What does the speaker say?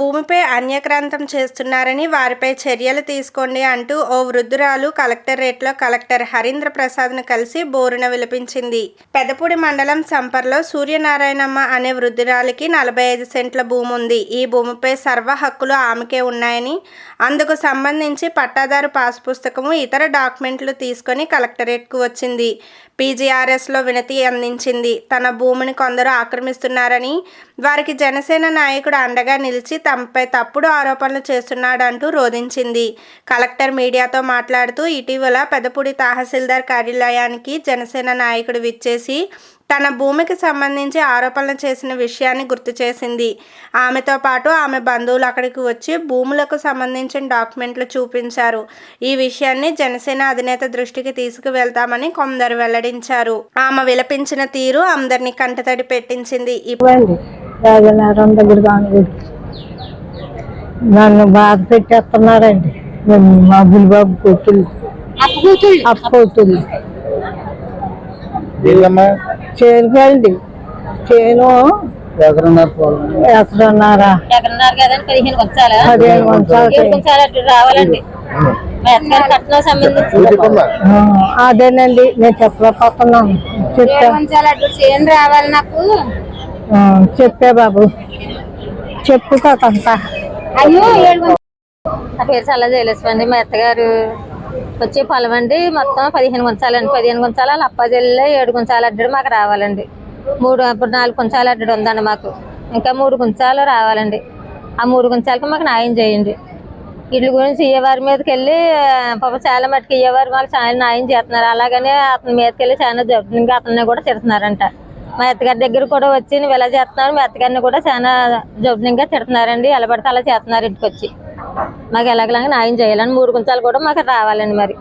భూమిపై అన్యాక్రాంతం చేస్తున్నారని వారిపై చర్యలు తీసుకోండి అంటూ ఓ వృద్ధురాలు కలెక్టరేట్లో కలెక్టర్ హరీంద్ర ప్రసాద్ను కలిసి బోరున విలపించింది. పెదపూడి మండలం సంపర్లో సూర్యనారాయణమ్మ అనే వృద్ధురాలికి 45 సెంట్ల భూమి ఉంది. ఈ భూమిపై సర్వ హక్కులు ఆమెకే ఉన్నాయని, అందుకు సంబంధించి పట్టాదారు పాస్ పుస్తకము, ఇతర డాక్యుమెంట్లు తీసుకొని కలెక్టరేట్కు వచ్చింది. పీజీఆర్ఎస్లో వినతి అందించింది. తన భూమిని కొందరు ఆక్రమిస్తున్నారని, వారికి జనసేన నాయకుడు అండగా నిలిచి తమపై తప్పుడు ఆరోపణలు చేస్తున్నాడంటూ రోధించింది. కలెక్టర్ మీడియాతో మాట్లాడుతూ ఇటీవల పెదపూడి తహసీల్దార్ కార్యాలయానికి జనసేన నాయకుడు విచ్చేసి తన భూమికి సంబంధించి ఆరోపణలు చేసిన విషయాన్ని గుర్తు చేసింది. ఆమెతో పాటు ఆమె బంధువులు అక్కడికి వచ్చి భూములకు సంబంధించిన డాక్యుమెంట్లు చూపించారు. ఈ విషయాన్ని జనసేన అధినేత దృష్టికి తీసుకువెళ్తామని కొందరు వెల్లడించారు. ఆమె విలపించిన తీరు అందరినీ కంటతడి పెట్టించింది. నన్ను బాధ పెట్టేస్తున్నారండి మా బుల్బాబు కూతుళ్ళు చేనుకండి. చేను ఎకరన్నారా 15 గుంచాలు రావాలండి. అదేనండి నేను చెప్పలేకపోతున్నాను. రావాలి నాకు చెప్పే బాబు చెప్పు కాకంతా. అయ్యో నా పేరు చల్ల జయలక్ష్మి. మా అత్తగారు వచ్చే పొలం అండి. మొత్తం 15 గుంచాలండి. 15 గుంచాలు వాళ్ళ అప్పాజల్లి 7 గుంచాలు అడ్డాడు మాకు రావాలండి. ఇప్పుడు 4 గుంచాలు అడ్డాడు ఉందండి మాకు. ఇంకా 3 గుంచాలు రావాలండి. ఆ 3 గుంచాలకి మాకు న్యాయం చేయండి. ఇళ్ళ గురించి ఇయ్యేవారి మీదకి వెళ్ళి పాప చాలా మట్టుకు ఇయ్యేవారు మాకు చాలా న్యాయం చేస్తున్నారు. అలాగనే అతని మీదకి వెళ్ళి చాలా జబ్బుగా అతన్ని కూడా తిడుతున్నారంట. మా అత్తగారి దగ్గర కూడా వచ్చి నువ్వు ఎలా చేస్తున్నారు, మా అత్తగారిని కూడా చాలా జబ్బుగా తిడుతున్నారండి. ఎలా పడితే అలా చేస్తున్నారు ఇంటికి వచ్చి. మాకు ఎలాగలాగా న్యాయం చేయాలని 3 గుంచాలు కూడా మాకు రావాలండి. మరి